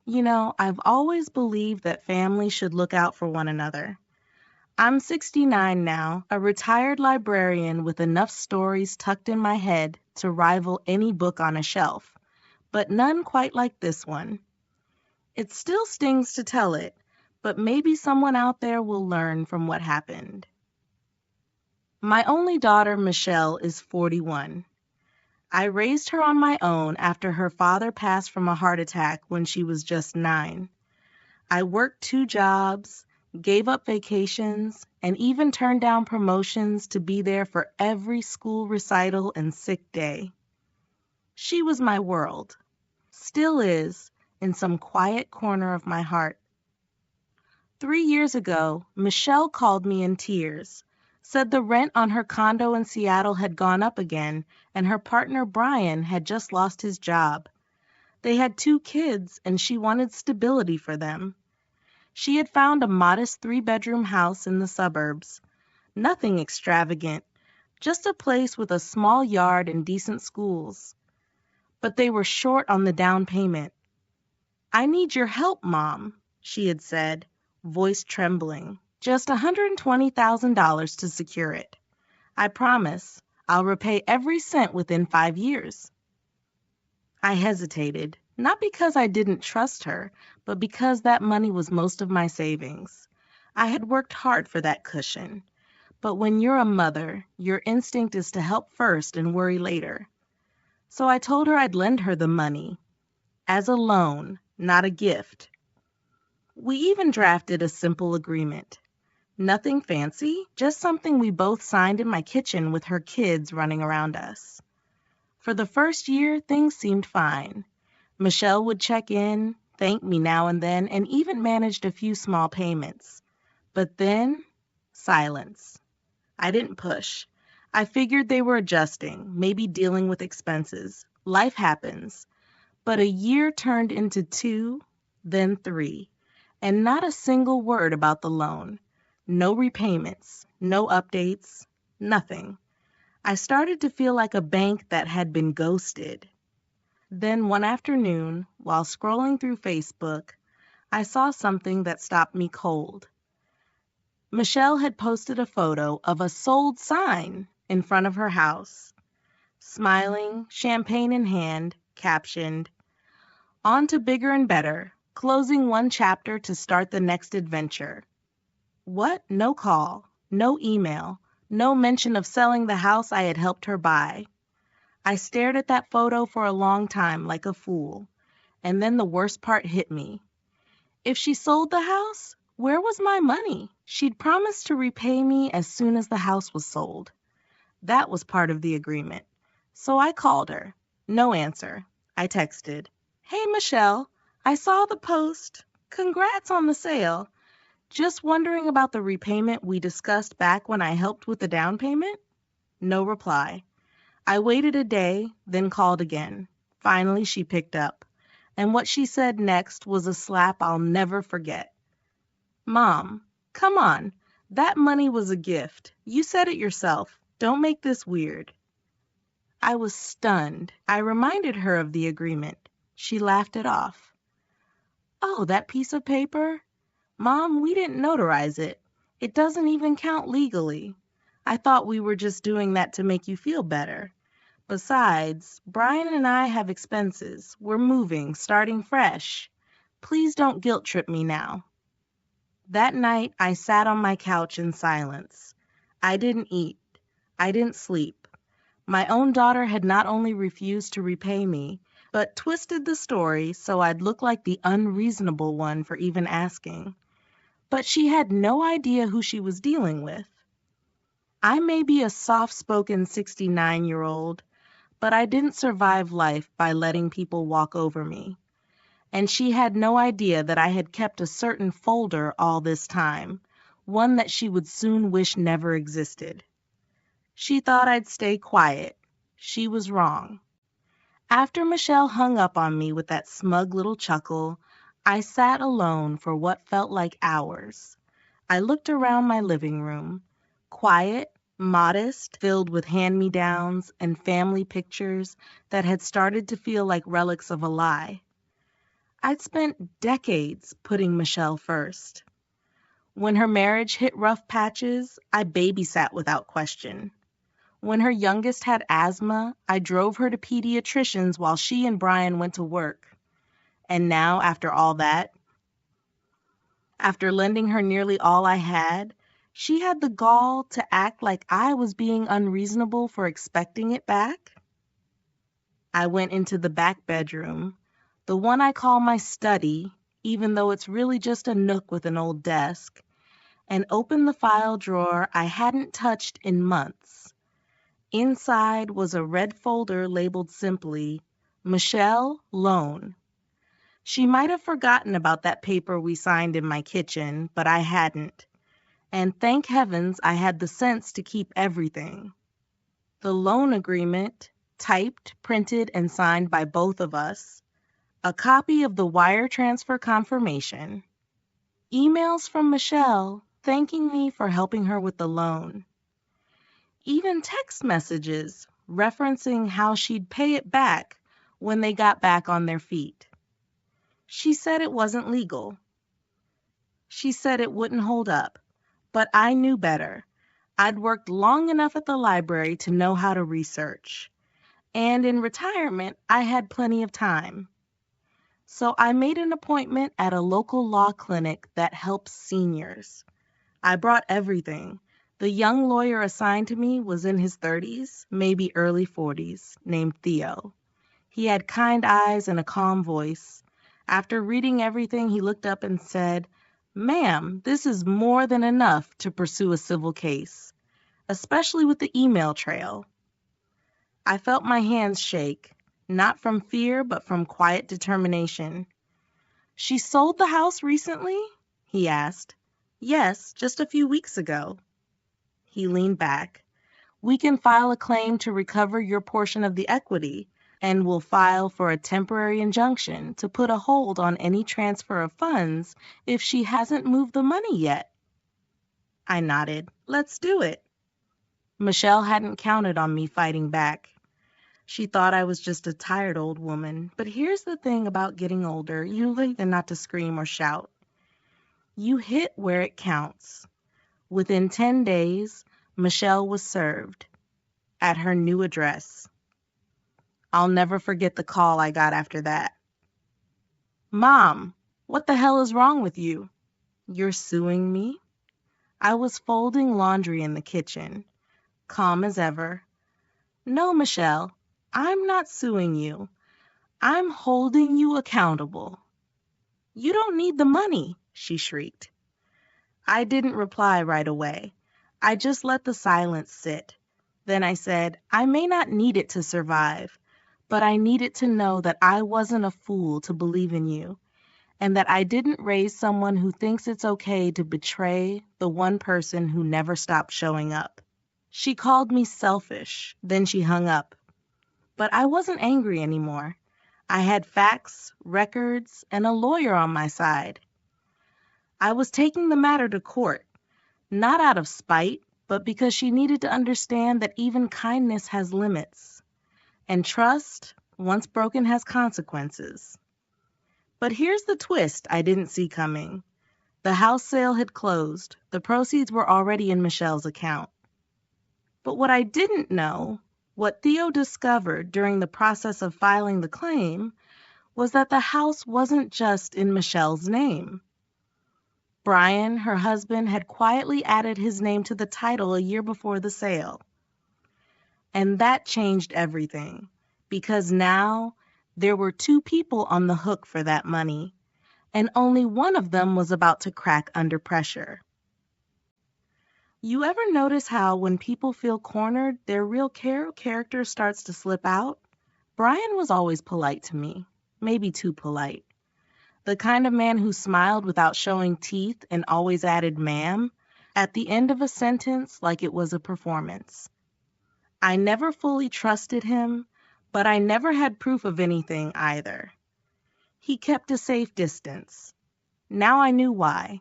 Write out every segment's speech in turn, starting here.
I've always believed that family should look out for one another. I'm 69 now, a retired librarian with enough stories tucked in my head to rival any book on a shelf, but none quite like this one. It still stings to tell it, but maybe someone out there will learn from what happened. My only daughter, Michelle, is 41. I raised her on my own after her father passed from a heart attack when she was just 9. I worked 2 jobs, gave up vacations, and even turned down promotions to be there for every school recital and sick day. She was my world, still is, in some quiet corner of my heart. 3 years ago, Michelle called me in tears, said the rent on her condo in Seattle had gone up again, and her partner Brian had just lost his job. They had 2 kids, and she wanted stability for them. She had found a modest 3-bedroom house in the suburbs. Nothing extravagant, just a place with a small yard and decent schools. But they were short on the down payment. "I need your help, Mom," she had said, voice trembling. "Just $120,000 to secure it. I promise I'll repay every cent within 5 years." I hesitated, not because I didn't trust her, but because that money was most of my savings. I had worked hard for that cushion. But when you're a mother, your instinct is to help first and worry later. So I told her I'd lend her the money, as a loan, not a gift. We even drafted a simple agreement. Nothing fancy, just something we both signed in my kitchen with her kids running around us. For the first year, things seemed fine. Michelle would check in, thank me now and then, and even managed a few small payments. But then, silence. I didn't push. I figured they were adjusting, maybe dealing with expenses. Life happens. But a year turned into 2, then 3, and not a single word about the loan. No repayments, no updates, nothing. I started to feel like a bank that had been ghosted. Then one afternoon, while scrolling through Facebook, I saw something that stopped me cold. Michelle had posted a photo of a sold sign in front of her house. Smiling, champagne in hand, captioned, "On to bigger and better, closing one chapter to start the next adventure." What? No call, no email, no mention of selling the house I had helped her buy. I stared at that photo for a long time like a fool, and then the worst part hit me. If she sold the house, where was my money? She'd promised to repay me as soon as the house was sold. That was part of the agreement. So I called her. No answer. I texted, "Hey, Michelle, I saw the post. Congrats on the sale. Just wondering about the repayment we discussed back when I helped with the down payment?" No reply. I waited a day, then called again. Finally, she picked up. And what she said next was a slap I'll never forget. "Mom, come on. That money was a gift. You said it yourself. Don't make this weird." I was stunned. I reminded her of the agreement. She laughed it off. "Oh, that piece of paper? Mom, we didn't notarize it. It doesn't even count legally. I thought we were just doing that to make you feel better. Besides, Brian and I have expenses. We're moving, starting fresh. Please don't guilt trip me now." That night, I sat on my couch in silence. I didn't eat. I didn't sleep. My own daughter had not only refused to repay me, but twisted the story so I'd look like the unreasonable one for even asking. But she had no idea who she was dealing with. I may be a soft-spoken 69-year-old, but I didn't survive life by letting people walk over me. And she had no idea that I had kept a certain folder all this time, one that she would soon wish never existed. She thought I'd stay quiet. She was wrong. After Michelle hung up on me with that smug little chuckle, I sat alone for what felt like hours. I looked around my living room, quiet, modest, filled with hand-me-downs and family pictures that had started to feel like relics of a lie. I'd spent decades putting Michelle first. When her marriage hit rough patches, I babysat without question. When her youngest had asthma, I drove her to pediatricians while she and Brian went to work. And now, after all that, after lending her nearly all I had, she had the gall to act like I was being unreasonable for expecting it back. I went into the back bedroom, the one I call my study, even though it's really just a nook with an old desk, and opened the file drawer I hadn't touched in months. Inside was a red folder labeled simply, Michelle Loan. She might have forgotten about that paper we signed in my kitchen, but I hadn't. And thank heavens I had the sense to keep everything. The loan agreement, typed, printed, and signed by both of us, a copy of the wire transfer confirmation, emails from Michelle thanking me for helping her with the loan, even text messages referencing how she'd pay it back when they got back on their feet. She said it wasn't legal. She said it wouldn't hold up, but I knew better. I'd worked long enough at the library to know how to research, and in retirement, I had plenty of time. So I made an appointment at a local law clinic that helps seniors. I brought everything. The young lawyer assigned to me was in his 30s, maybe early 40s, named Theo. He had kind eyes and a calm voice. After reading everything, he looked up and said, "Ma'am, this is more than enough to pursue a civil case, especially with the email trail." I felt my hands shake, not from fear, but from quiet determination. "She sold the house recently?" he asked. "Yes, just a few weeks ago." He leaned back. "We can file a claim to recover your portion of the equity, and we'll file for a temporary injunction to put a hold on any transfer of funds if she hasn't moved the money yet." I nodded. "Let's do it." Michelle hadn't counted on me fighting back. She thought I was just a tired old woman, but here's the thing about getting older, you learn not to scream or shout. You hit where it counts. Within 10 days, Michelle was served at her new address. I'll never forget the call I got after that. "Mom, what the hell is wrong with you?" "You're suing me?" I was folding laundry in the kitchen, calm as ever. "No, Michelle, I'm not suing you. I'm holding you accountable." "You don't need the money," she shrieked. I didn't reply right away. I just let the silence sit. Then I said, "I may not need it to survive, but I needed to know that I wasn't a fool to believe in you, and that I didn't raise someone who thinks it's okay to betray the one person who never stopped showing up." She called me selfish, then she hung up. But I wasn't angry anymore. I had facts, records, and a lawyer on my side. I was taking the matter to court, not out of spite, but because she needed to understand that even kindness has limits, and trust, once broken, has consequences. But here's the twist I didn't see coming. The house sale had closed. The proceeds were already in Michelle's account. But what I didn't know, what Theo discovered during the process of filing the claim, was that the house wasn't just in Michelle's name. Brian, her husband, had quietly added his name to the title a year before the sale. And that changed everything, because now there were two people on the hook for that money, and only one of them was about to crack under pressure. You ever notice how when people feel cornered, their real character starts to slip out? Brian was always polite to me, maybe too polite. The kind of man who smiled without showing teeth and always added "ma'am" at the end of a sentence like it was a performance. I never fully trusted him, but I never had proof of anything either. He kept a safe distance. Now I knew why.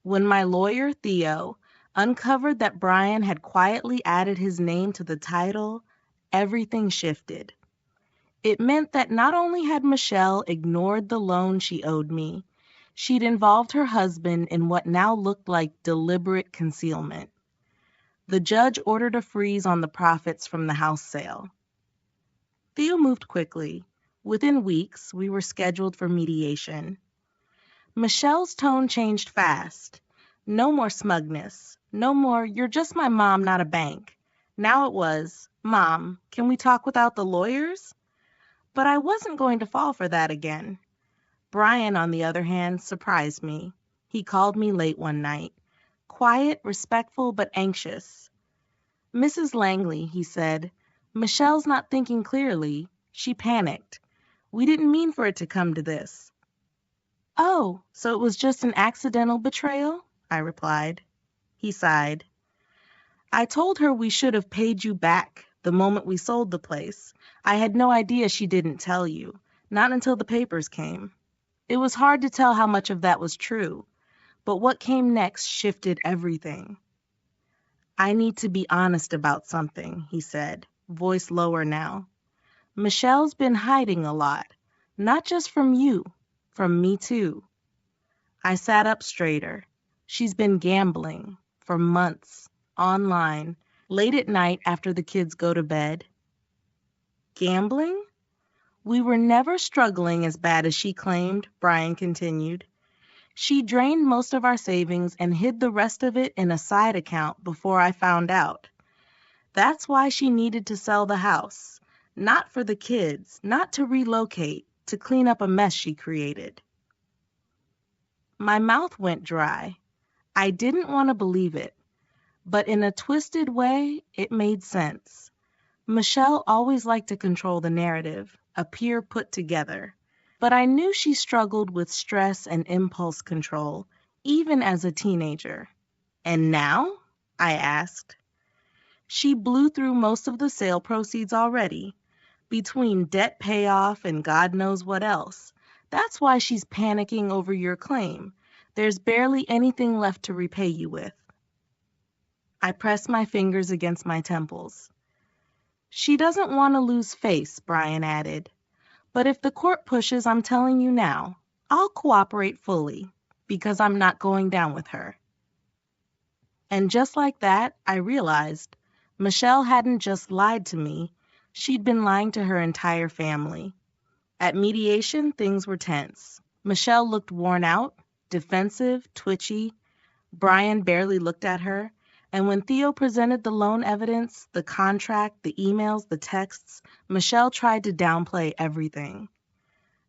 When my lawyer, Theo, uncovered that Brian had quietly added his name to the title, everything shifted. It meant that not only had Michelle ignored the loan she owed me, she'd involved her husband in what now looked like deliberate concealment. The judge ordered a freeze on the profits from the house sale. Theo moved quickly. Within weeks, we were scheduled for mediation. Michelle's tone changed fast. No more smugness. No more, "You're just my mom, not a bank." Now it was, "Mom, can we talk without the lawyers?" But I wasn't going to fall for that again. Brian, on the other hand, surprised me. He called me late one night. Quiet, respectful, but anxious. "Mrs. Langley," he said, "Michelle's not thinking clearly. She panicked. We didn't mean for it to come to this." "Oh, so it was just an accidental betrayal?" I replied. He sighed. "I told her we should have paid you back the moment we sold the place. I had no idea she didn't tell you, not until the papers came." It was hard to tell how much of that was true, but what came next shifted everything. "I need to be honest about something," he said, voice lower now. "Michelle's been hiding a lot, not just from you, from me too." I sat up straighter. "She's been gambling for months, online, late at night after the kids go to bed." "Gambling? We were never struggling as bad as she claimed," Brian continued. "She drained most of our savings and hid the rest of it in a side account before I found out. That's why she needed to sell the house. Not for the kids, not to relocate, to clean up a mess she created." My mouth went dry. I didn't want to believe it, but in a twisted way, it made sense. Michelle always liked to control the narrative, appear put together. But I knew she struggled with stress and impulse control, even as a teenager. "And now?" I asked. "She blew through most of the sale proceeds already, between debt payoff and God knows what else. That's why she's panicking over your claim. There's barely anything left to repay you with." I pressed my fingers against my temples. "She doesn't want to lose face," Brian added. "But if the court pushes, I'm telling you now, I'll cooperate fully, because I'm not going down with her." And just like that, I realized Michelle hadn't just lied to me, she'd been lying to her entire family. At mediation, things were tense. Michelle looked worn out, defensive, twitchy. Brian barely looked at her. And when Theo presented the loan evidence, the contract, the emails, the texts, Michelle tried to downplay everything.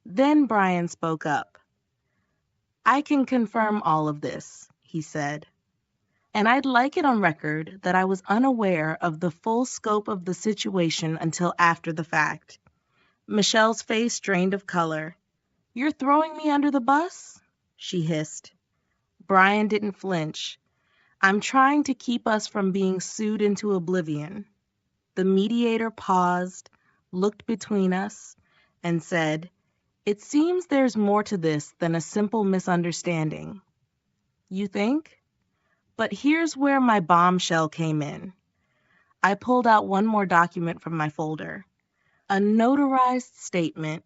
Then Brian spoke up. "I can confirm all of this," he said. And I'd like it on record that I was unaware of the full scope of the situation until after the fact. Michelle's face drained of color. "You're throwing me under the bus?" she hissed. Brian didn't flinch. "I'm trying to keep us from being sued into oblivion." The mediator paused, looked between us, and said, "It seems there's more to this than a simple misunderstanding." "You think?" But here's where my bombshell came in. I pulled out one more document from my folder. A notarized statement,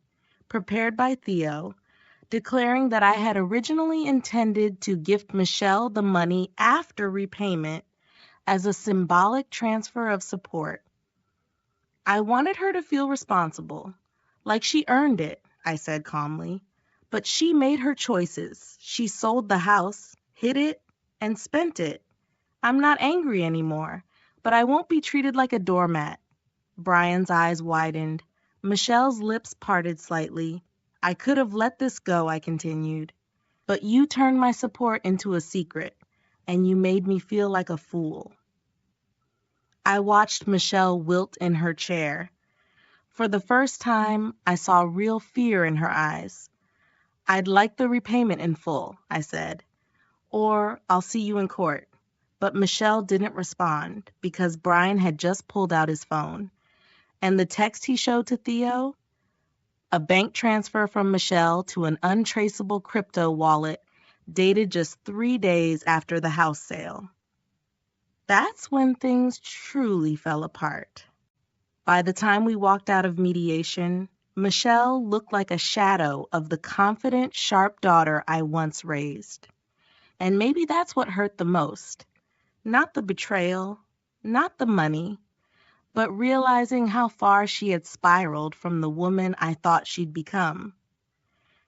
prepared by Theo, declaring that I had originally intended to gift Michelle the money after repayment as a symbolic transfer of support. I wanted her to feel responsible, like she earned it, I said calmly. But she made her choices. She sold the house, hid it, and spent it. I'm not angry anymore, but I won't be treated like a doormat. Brian's eyes widened. Michelle's lips parted slightly. "I could have let this go," I continued. "But you turned my support into a secret, and you made me feel like a fool." I watched Michelle wilt in her chair. For the first time, I saw real fear in her eyes. "I'd like the repayment in full," I said. "Or I'll see you in court." But Michelle didn't respond because Brian had just pulled out his phone. And the text he showed to Theo? A bank transfer from Michelle to an untraceable crypto wallet dated just 3 days after the house sale. That's when things truly fell apart. By the time we walked out of mediation, Michelle looked like a shadow of the confident, sharp daughter I once raised. And maybe that's what hurt the most. Not the betrayal, not the money, but realizing how far she had spiraled from the woman I thought she'd become.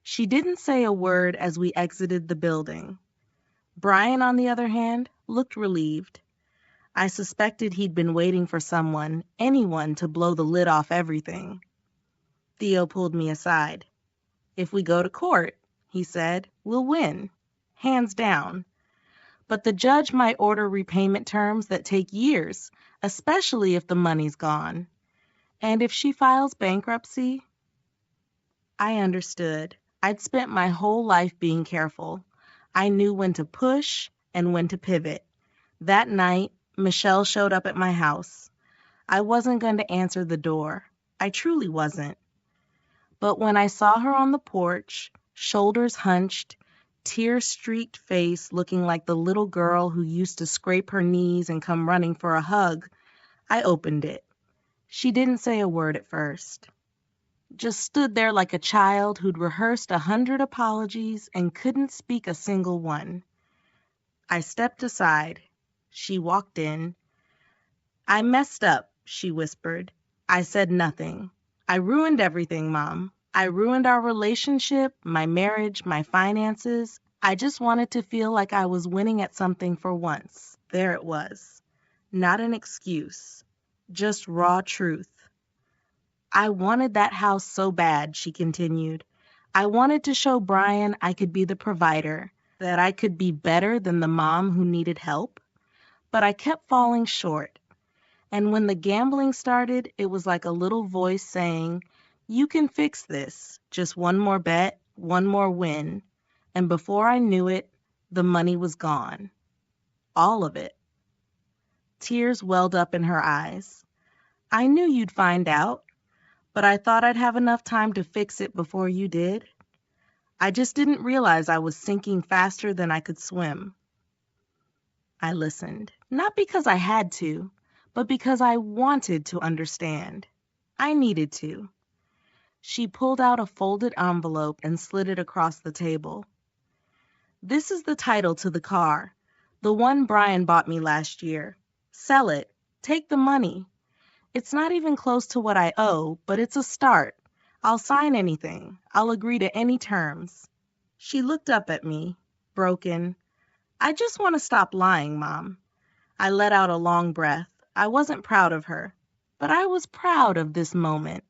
She didn't say a word as we exited the building. Brian, on the other hand, looked relieved. I suspected he'd been waiting for someone, anyone, to blow the lid off everything. Theo pulled me aside. "If we go to court," he said, "we'll win. Hands down. But the judge might order repayment terms that take years, especially if the money's gone. And if she files bankruptcy." I understood. I'd spent my whole life being careful. I knew when to push and when to pivot. That night, Michelle showed up at my house. I wasn't going to answer the door. I truly wasn't. But when I saw her on the porch, shoulders hunched, tear-streaked face looking like the little girl who used to scrape her knees and come running for a hug, I opened it. She didn't say a word at first. Just stood there like a child who'd rehearsed 100 apologies and couldn't speak a single one. I stepped aside. She walked in. "I messed up," she whispered. I said nothing. "I ruined everything, Mom. I ruined our relationship, my marriage, my finances. I just wanted to feel like I was winning at something for once." There it was. Not an excuse. Just raw truth. "I wanted that house so bad," she continued. "I wanted to show Brian I could be the provider, that I could be better than the mom who needed help. But I kept falling short. And when the gambling started, it was like a little voice saying, 'You can fix this. Just one more bet, one more win.' And before I knew it, the money was gone. All of it." Tears welled up in her eyes. "I knew you'd find out, but I thought I'd have enough time to fix it before you did. I just didn't realize I was sinking faster than I could swim." I listened, not because I had to, but because I wanted to understand. I needed to. She pulled out a folded envelope and slid it across the table. "This is the title to the car, the one Brian bought me last year. Sell it. Take the money. It's not even close to what I owe, but it's a start. I'll sign anything. I'll agree to any terms." She looked up at me, broken. "I just want to stop lying, Mom." I let out a long breath. I wasn't proud of her, but I was proud of this moment.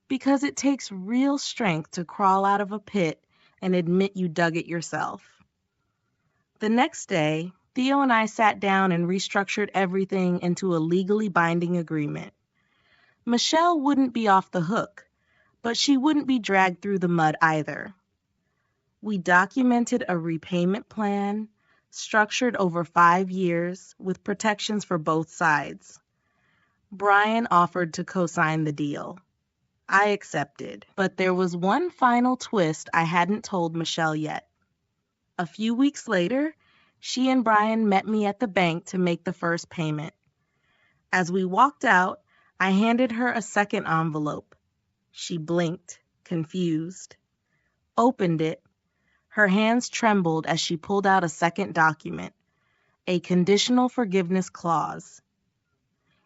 Because it takes real strength to crawl out of a pit and admit you dug it yourself. The next day, Theo and I sat down and restructured everything into a legally binding agreement. Michelle wouldn't be off the hook, but she wouldn't be dragged through the mud either. We documented a repayment plan, structured over 5 years, with protections for both sides. Brian offered to co-sign the deal. I accepted, but there was one final twist I hadn't told Michelle yet. A few weeks later, she and Brian met me at the bank to make the first payment. As we walked out, I handed her a second envelope. She blinked, confused. Opened it. Her hands trembled as she pulled out a second document, a conditional forgiveness clause.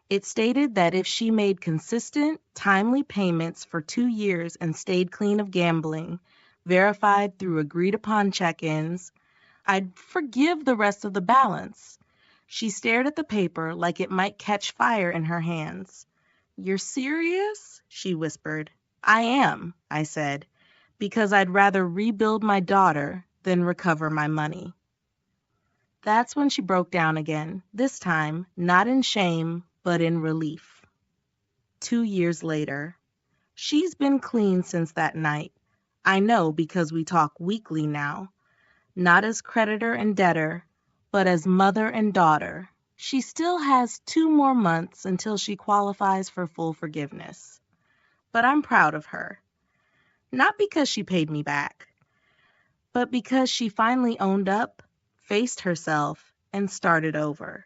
It stated that if she made consistent, timely payments for 2 years and stayed clean of gambling, verified through agreed-upon check-ins, I'd forgive the rest of the balance. She stared at the paper like it might catch fire in her hands. "You're serious?" she whispered. "I am," I said, "because I'd rather rebuild my daughter than recover my money." That's when she broke down again, this time not in shame, but in relief. 2 years later. She's been clean since that night. I know because we talk weekly now. Not as creditor and debtor, but as mother and daughter. She still has 2 more months until she qualifies for full forgiveness. But I'm proud of her. Not because she paid me back, but because she finally owned up, faced herself, and started over.